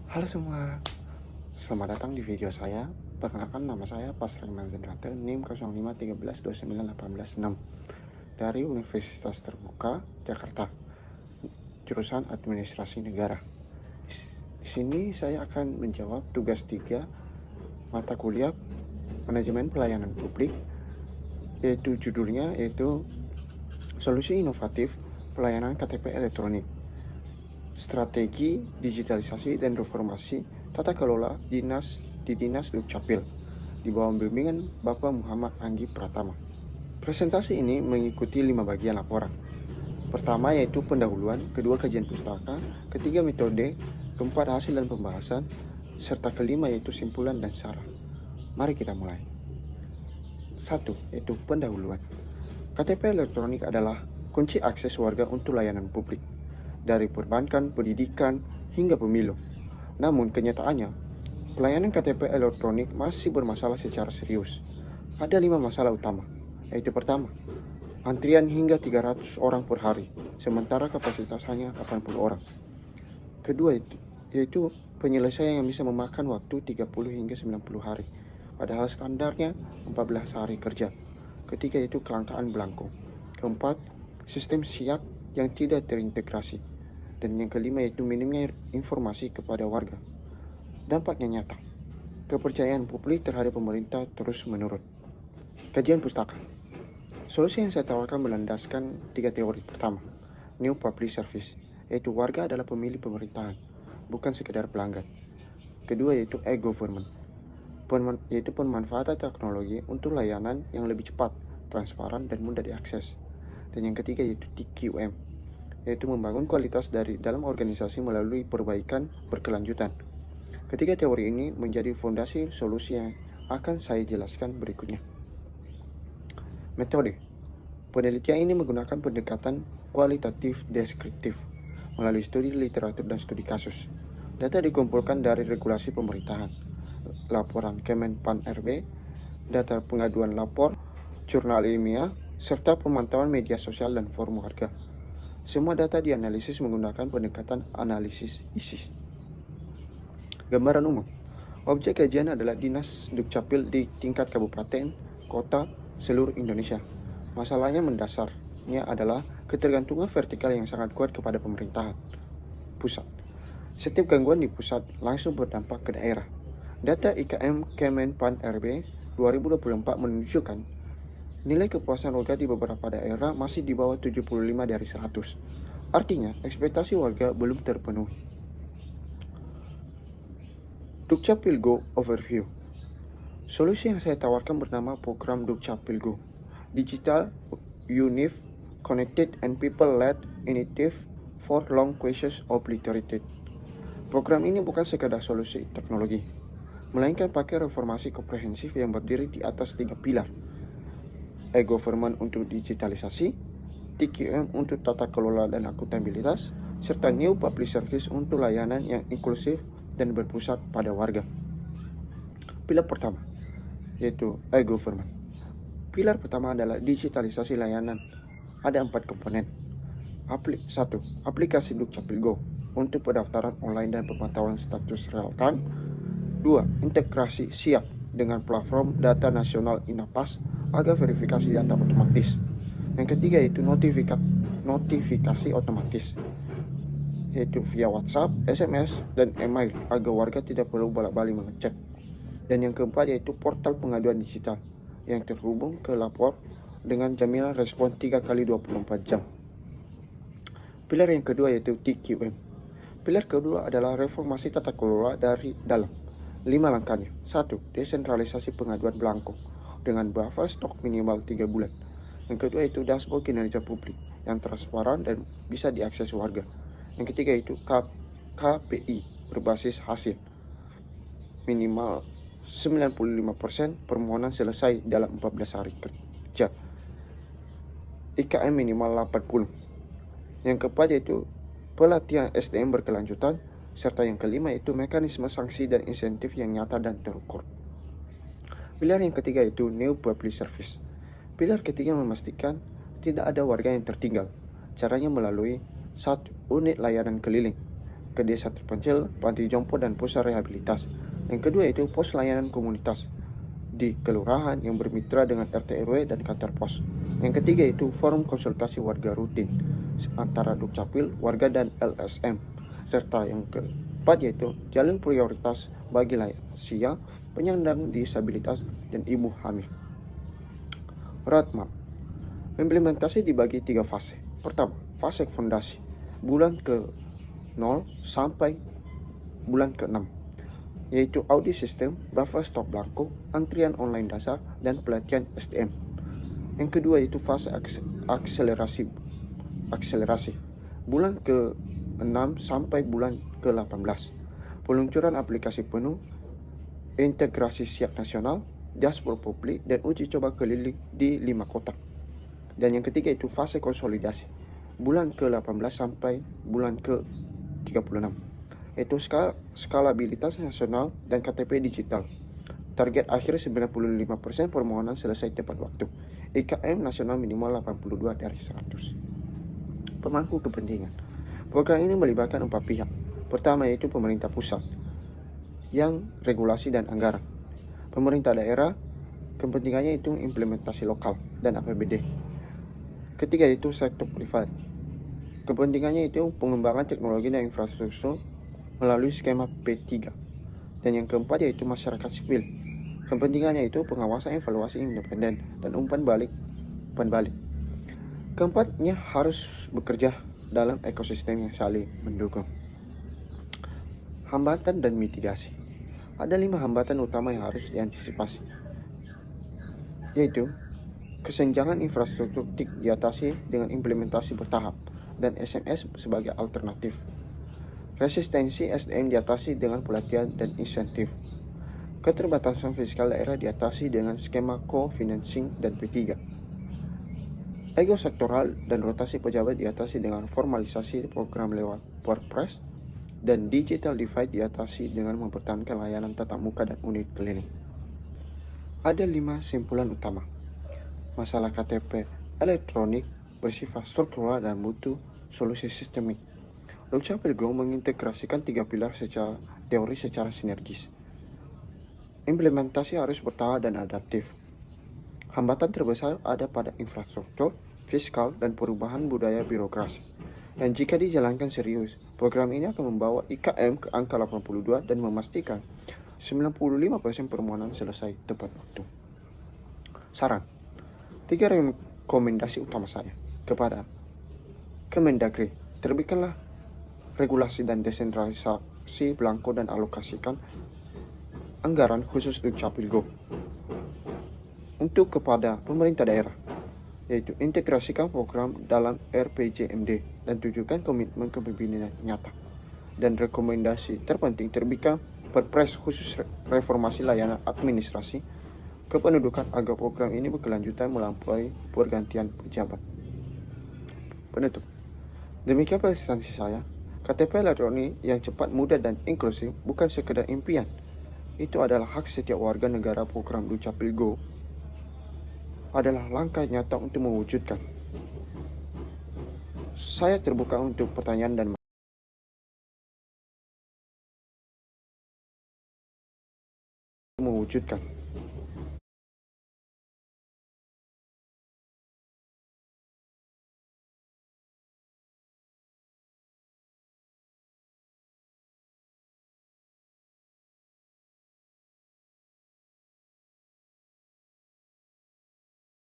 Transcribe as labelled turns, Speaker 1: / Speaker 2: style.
Speaker 1: Halo semua, selamat datang di video saya. Perkenalkan, nama saya Pasrahman Zendrate, NIM 0513291886 dari Universitas Terbuka Jakarta, jurusan Administrasi Negara. Di sini saya akan menjawab tugas 3 mata kuliah Manajemen Pelayanan Publik, yaitu judulnya Solusi Inovatif Pelayanan KTP Elektronik, Strategi Digitalisasi dan Reformasi Tata Kelola di Dinas Dukcapil di bawah bimbingan Bapak Muhammad Anggi Pratama. Presentasi ini mengikuti 5 bagian laporan. Pertama yaitu pendahuluan, kedua kajian pustaka, ketiga metode, keempat hasil dan pembahasan, serta kelima yaitu simpulan dan saran. Mari kita mulai. 1. Yaitu pendahuluan. KTP elektronik adalah kunci akses warga untuk layanan publik, dari perbankan, pendidikan, hingga pemilu. Namun kenyataannya, pelayanan KTP elektronik masih bermasalah secara serius. Ada 5 masalah utama, yaitu pertama, antrian hingga 300 orang per hari, sementara kapasitas hanya 80 orang. Kedua yaitu penyelesaian yang bisa memakan waktu 30 hingga 90 hari, padahal standarnya 14 hari kerja. Ketiga yaitu kelangkaan belangko. Keempat, sistem siap yang tidak terintegrasi. Dan yang kelima yaitu minimnya informasi kepada warga. Dampaknya nyata, kepercayaan publik terhadap pemerintah terus menurun. Kajian pustaka. Solusi yang saya tawarkan berlandaskan 3 teori. Pertama, New Public Service, yaitu warga adalah pemilih pemerintahan, bukan sekedar pelanggan. Kedua yaitu e-government, yaitu pemanfaatan teknologi untuk layanan yang lebih cepat, transparan, dan mudah diakses. Dan yang ketiga yaitu TQM, yaitu membangun kualitas dari dalam organisasi melalui perbaikan berkelanjutan. Ketiga teori ini menjadi fondasi solusi yang akan saya jelaskan berikutnya. Metode. Penelitian ini menggunakan pendekatan kualitatif deskriptif melalui studi literatur dan studi kasus. Data dikumpulkan dari regulasi pemerintahan, laporan Kemenpan RB, data pengaduan lapor, jurnal ilmiah, serta pemantauan media sosial dan forum warga. Semua data dianalisis menggunakan pendekatan analisis isi. Gambaran umum. Objek kajian adalah Dinas Dukcapil di tingkat kabupaten, kota, seluruh Indonesia. Masalahnya mendasarnya adalah ketergantungan vertikal yang sangat kuat kepada pemerintahan pusat. Setiap gangguan di pusat langsung berdampak ke daerah. Data IKM Kemenpan RB 2024 menunjukkan nilai kepuasan warga di beberapa daerah masih di bawah 75 dari 100. Artinya, ekspektasi warga belum terpenuhi. Dukcapil Go Overview. Solusi yang saya tawarkan bernama program Dukcapil Go, Digital Univ Connected and People-led Initiative for Long Questions Obliterated. Program ini bukan sekadar solusi teknologi, melainkan pakai reformasi komprehensif yang berdiri di atas 3 pilar. E-government untuk digitalisasi, TQM untuk tata kelola dan akuntabilitas, serta New Public Service untuk layanan yang inklusif dan berpusat pada warga. Pilar pertama, yaitu e-government. Pilar pertama adalah digitalisasi layanan. Ada 4 komponen. 1. Aplikasi Dukcapil Go untuk pendaftaran online dan pemantauan status real time. 2. Integrasi siap dengan platform data nasional Inapas agar verifikasi data otomatis. Yang ketiga yaitu notifikasi otomatis, yaitu via WhatsApp, SMS, dan email agar warga tidak perlu bolak-balik mengecek. Dan yang keempat yaitu portal pengaduan digital yang terhubung ke lapor dengan jaminan respon 3 kali 24 jam. Pilar yang kedua yaitu TQM. Pilar kedua adalah reformasi tata kelola dari dalam. 5 langkahnya. 1. Desentralisasi pengaduan belangko dengan buffer stok minimal 3 bulan. Yang kedua itu dashboard kinerja publik yang transparan dan bisa diakses warga. Yang ketiga itu KPI berbasis hasil. Minimal 95% permohonan selesai dalam 14 hari kerja. IKM minimal 80. Yang keempat yaitu pelatihan SDM berkelanjutan. Serta yang kelima yaitu mekanisme sanksi dan insentif yang nyata dan terukur. Pilar yang ketiga yaitu New Public Service. Pilar ketiga memastikan tidak ada warga yang tertinggal. Caranya melalui 1. Unit layanan keliling. ke desa terpencil, panti jompo, dan pusat rehabilitas. Yang kedua itu pos layanan komunitas di kelurahan yang bermitra dengan RT RW dan kantor pos. Yang ketiga itu forum konsultasi warga rutin antara Dukcapil, warga, dan LSM. Serta yang keempat yaitu jalin prioritas bagi lansia, penyandang disabilitas, dan ibu hamil. Roadmap implementasi dibagi 3 fase. Pertama, fase fondasi, bulan ke-0 sampai bulan ke-6, yaitu audit sistem, buffer stok blanko, antrian online dasar, dan pelatihan SDM. Yang kedua yaitu fase akselerasi, bulan ke-6 sampai bulan ke-18, peluncuran aplikasi penuh, integrasi siap nasional, dashboard publik, dan uji coba keliling di 5 kota. Dan yang ketiga itu fase konsolidasi, bulan ke-18 sampai bulan ke-36, yaitu skalabilitas nasional dan KTP digital. Target akhir 95% permohonan selesai tepat waktu. IKM nasional minimal 82 dari 100. Pemangku kepentingan. Program ini melibatkan 4 pihak. Pertama yaitu pemerintah pusat, yang regulasi dan anggaran. Pemerintah daerah, kepentingannya itu implementasi lokal dan APBD. Ketiga itu sektor privat. Kepentingannya itu pengembangan teknologi dan infrastruktur melalui skema P3. Dan yang keempat yaitu masyarakat sipil. Kepentingannya itu pengawasan evaluasi independen dan umpan balik. Keempatnya harus bekerja dalam ekosistem yang saling mendukung. Hambatan dan mitigasi. Ada 5 hambatan utama yang harus diantisipasi, yaitu kesenjangan infrastruktur TIK diatasi dengan implementasi bertahap dan SMS sebagai alternatif. Resistensi SDM diatasi dengan pelatihan dan insentif. Keterbatasan fiskal daerah diatasi dengan skema co-financing dan P3. Ego sektoral dan rotasi pejabat diatasi dengan formalisasi program lewat Perpres, dan digital divide diatasi dengan mempertahankan layanan tatap muka dan unit klinik. Ada 5 simpulan utama. Masalah KTP elektronik bersifat struktural dan butuh solusi sistemik. Dukcapil Go mengintegrasikan 3 pilar teori secara sinergis. Implementasi harus bertahap dan adaptif. Hambatan terbesar ada pada infrastruktur, fiskal, dan perubahan budaya birokrasi. Dan jika dijalankan serius, program ini akan membawa IKM ke angka 82 dan memastikan 95% permohonan selesai tepat waktu. Saran. 3 rekomendasi utama saya kepada Kemendagri. Terbitkanlah regulasi dan desentralisasi belangko dan alokasikan anggaran khusus Dukcapil Go. Untuk kepada pemerintah daerah, yaitu integrasikan program dalam RPJMD dan tunjukkan komitmen kepemimpinan nyata. Dan rekomendasi terpenting, terbitkan Perpres khusus reformasi layanan administrasi kependudukan agar program ini berkelanjutan melampaui pergantian pejabat. Penutup. Demikian presentasi saya. KTP elektronik yang cepat, mudah, dan inklusif bukan sekedar impian. Itu adalah hak setiap warga negara. Program Dukcapil Go adalah langkah nyata untuk mewujudkan. Saya terbuka untuk pertanyaan dan mewujudkan.